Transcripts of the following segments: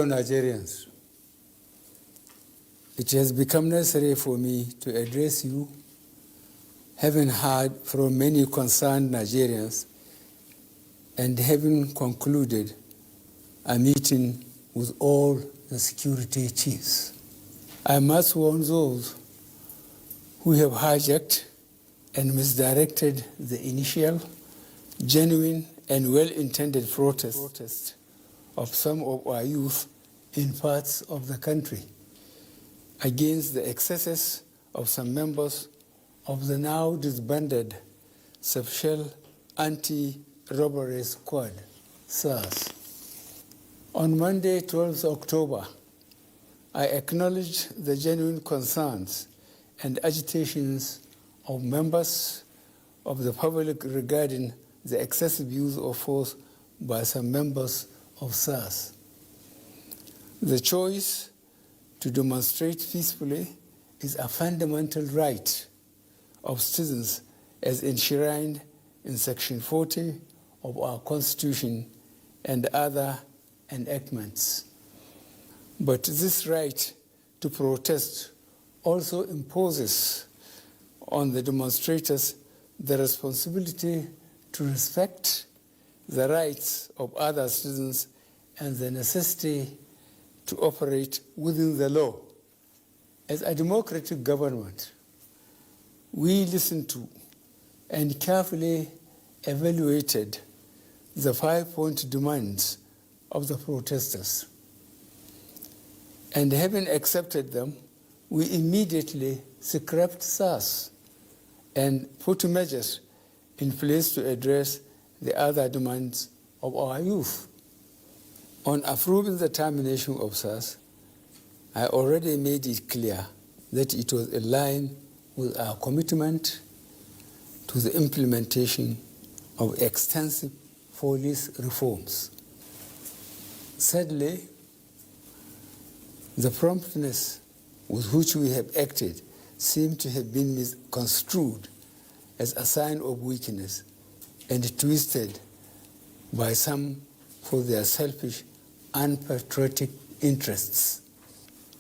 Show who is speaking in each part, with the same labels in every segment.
Speaker 1: Fellow Nigerians, it has become necessary for me to address you, having heard from many concerned Nigerians and having concluded a meeting with all the security chiefs. I must warn those who have hijacked and misdirected the initial, genuine and well-intended protest of some of our youth in parts of the country against the excesses of some members of the now disbanded Special Anti-Robbery Squad, SARS. On Monday, 12th October, I acknowledged the genuine concerns and agitations of members of the public regarding the excessive use of force by some members of SARS. The choice to demonstrate peacefully is a fundamental right of citizens as enshrined in Section 40 of our Constitution and other enactments. But this right to protest also imposes on the demonstrators the responsibility to respect the rights of other citizens and the necessity to operate within the law. As a democratic government, we listened to and carefully evaluated the 5-point demands of the protesters. And having accepted them, we immediately scrapped SARS and put measures in place to address the other demands of our youth. On approving the termination of SARS, I already made it clear that it was in line with our commitment to the implementation of extensive police reforms. Sadly, the promptness with which we have acted seemed to have been misconstrued as a sign of weakness and twisted by some for their selfish, unpatriotic interests.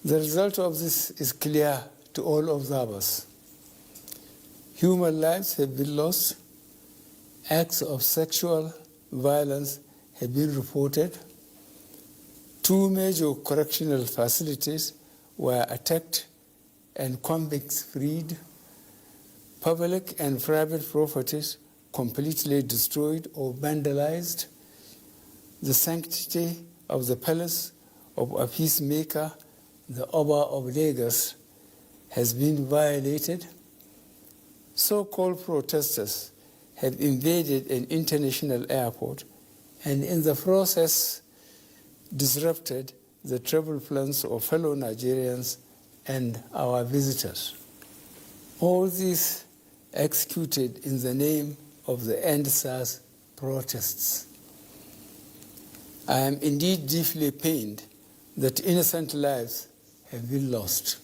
Speaker 1: The result of this is clear to all observers. Human lives have been lost, acts of sexual violence have been reported, 2 major correctional facilities were attacked and convicts freed, public and private properties completely destroyed or vandalized, the sanctity of the palace of a peacemaker, the Oba of Lagos, has been violated. So-called protesters have invaded an international airport and in the process disrupted the travel plans of fellow Nigerians and our visitors. All this executed in the name of the End SARS protests. I am indeed deeply pained that innocent lives have been lost.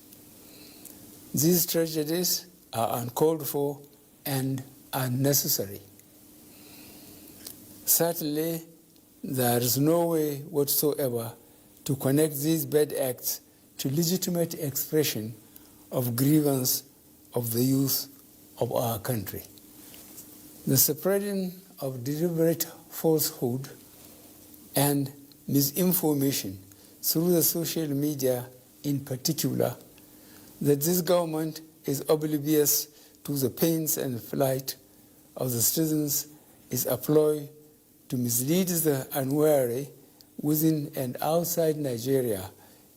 Speaker 1: These tragedies are uncalled for and unnecessary. Certainly, there is no way whatsoever to connect these bad acts to legitimate expression of grievance of the youth of our country. The spreading of deliberate falsehood and misinformation through the social media in particular, that this government is oblivious to the pains and plight of the citizens is a ploy to mislead the unwary within and outside Nigeria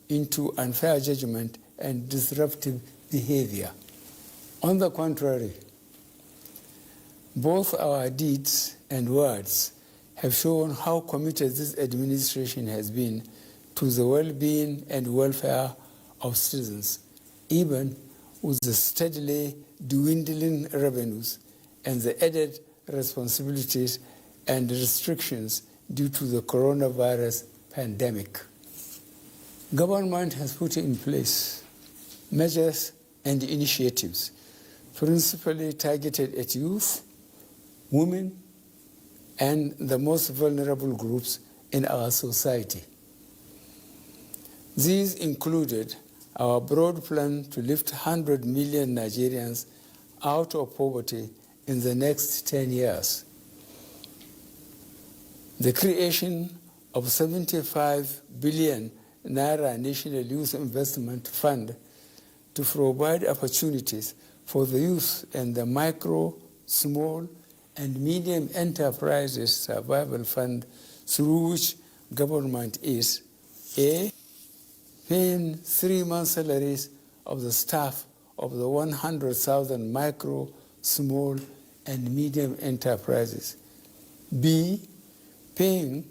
Speaker 1: into unfair judgment and disruptive behavior. On the contrary, both our deeds and words have shown how committed this administration has been to the well-being and welfare of citizens, even with the steadily dwindling revenues and the added responsibilities and restrictions due to the coronavirus pandemic. Government has put in place measures and initiatives principally targeted at youth, women, and the most vulnerable groups in our society. These included our broad plan to lift 100 million Nigerians out of poverty in the next 10 years. The creation of 75 billion Naira National Youth Investment Fund to provide opportunities for the youth and the micro, small, and medium enterprises survival fund, through which government is A, paying 3 months' salaries of the staff of the 100,000 micro, small, and medium enterprises. B, paying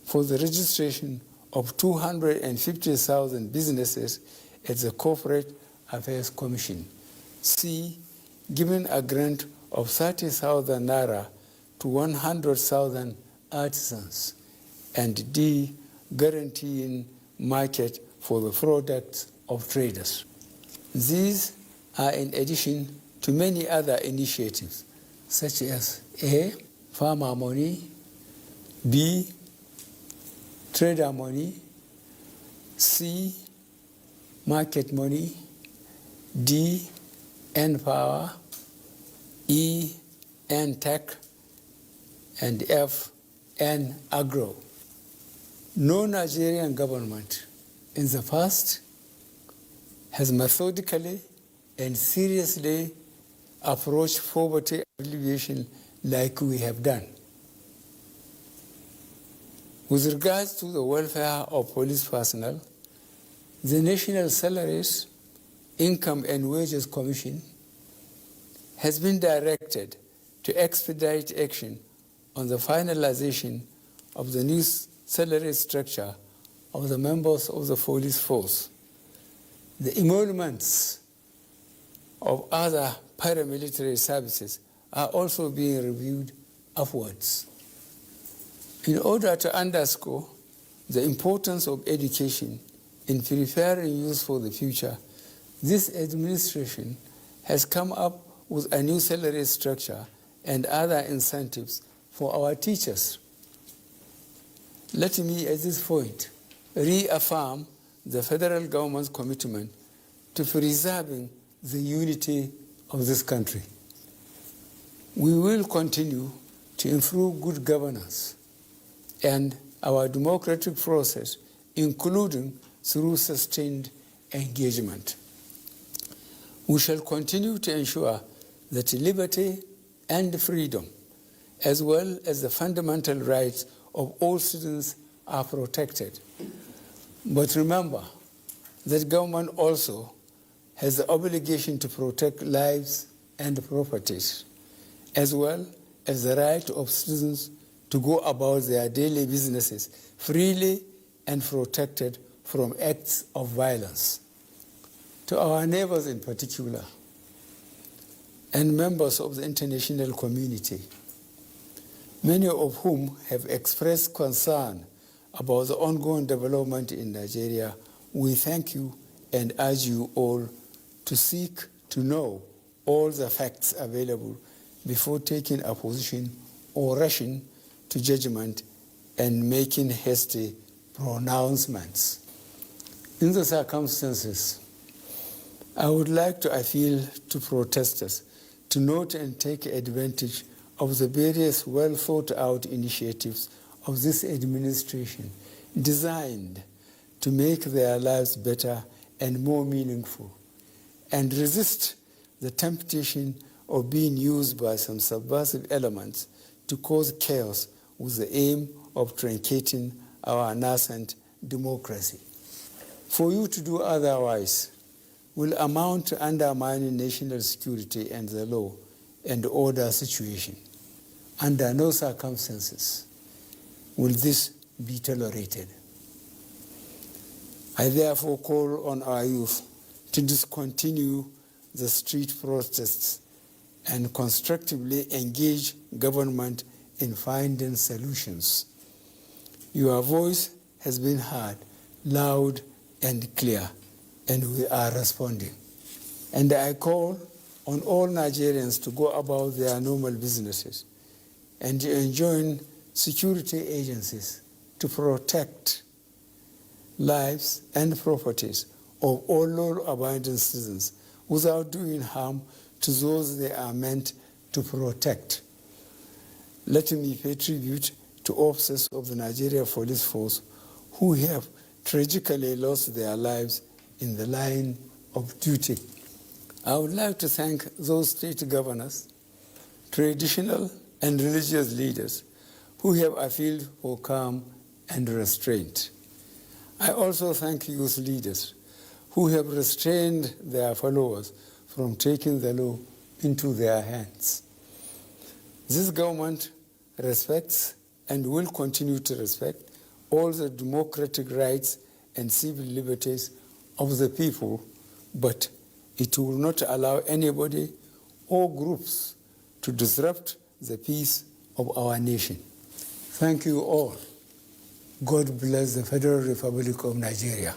Speaker 1: for the registration of 250,000 businesses at the Corporate Affairs Commission. C, giving a grant of 30,000 Naira to 100,000 artisans. And D, guaranteeing market for the products of traders. These are in addition to many other initiatives, such as A, farmer money, B, trader money, C, market money, D, N-Power, E, N-Tech, and F, N-Agro. No Nigerian government in the past has methodically and seriously approached poverty alleviation like we have done. With regards to the welfare of police personnel, the National Salaries, Income and Wages Commission has been directed to expedite action on the finalization of the new salary structure of the members of the police force. The emoluments of other paramilitary services are also being reviewed upwards. In order to underscore the importance of education in preparing youth for the future, this administration has come up with a new salary structure and other incentives for our teachers. Let me, at this point, reaffirm the federal government's commitment to preserving the unity of this country. We will continue to improve good governance and our democratic process, including through sustained engagement. We shall continue to ensure that liberty and freedom, as well as the fundamental rights of all citizens, are protected. But remember that government also has the obligation to protect lives and properties, as well as the right of citizens to go about their daily businesses freely and protected from acts of violence. To our neighbors in particular, and members of the international community, many of whom have expressed concern about the ongoing development in Nigeria, we thank you and urge you all to seek to know all the facts available before taking a position or rushing to judgment and making hasty pronouncements. In the circumstances, I would like to appeal to protesters to note and take advantage of the various well-thought-out initiatives of this administration designed to make their lives better and more meaningful, and resist the temptation of being used by some subversive elements to cause chaos with the aim of truncating our nascent democracy. For you to do otherwise will amount to undermining national security and the law and order situation. Under no circumstances will this be tolerated. I therefore call on our youth to discontinue the street protests and constructively engage government in finding solutions. Your voice has been heard loud and clear, and we are responding. And I call on all Nigerians to go about their normal businesses and to enjoin security agencies to protect lives, and properties of all law-abiding citizens without doing harm to those they are meant to protect. Let me pay tribute to officers of the Nigeria Police Force who have tragically lost their lives in the line of duty. I would like to thank those state governors, traditional and religious leaders who have appealed for calm and restraint. I also thank youth leaders who have restrained their followers from taking the law into their hands. This government respects and will continue to respect all the democratic rights and civil liberties of the people, but it will not allow anybody or groups to disrupt the peace of our nation. Thank you all. God bless the Federal Republic of Nigeria.